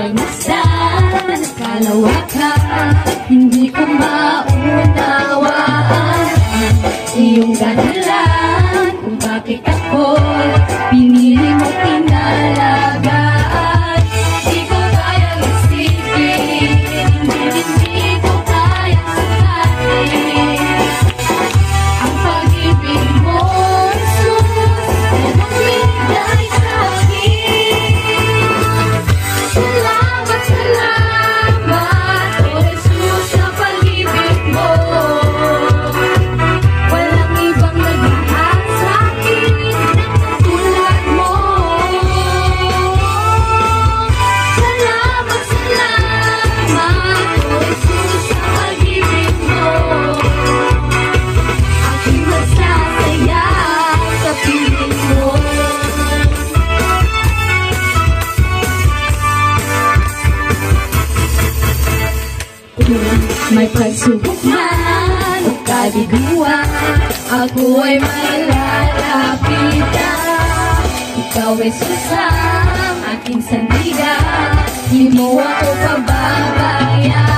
pagmasdan at kalawakan. Hindi ko maunawaan iyong dahilan kung bakit ako pinili mo inalagaan. Di ko kayang isipin, hindi ko kayang sasabihin ang pag-ibig mo, Jesus, na bumigay sa akin. Salamat, salamat, O Jesus, sa pag-ibig mo. Walang ibang nagmahal sa akin tulad mo. Salamat, salamat, O Jesus, sa pag-ibig mo. Aking masasaya sa piling mo. May pagsubok man o kabiguan, ako ay may lalapitan. Ikaw ay susang aking sandigan, di mo ako pababayaan.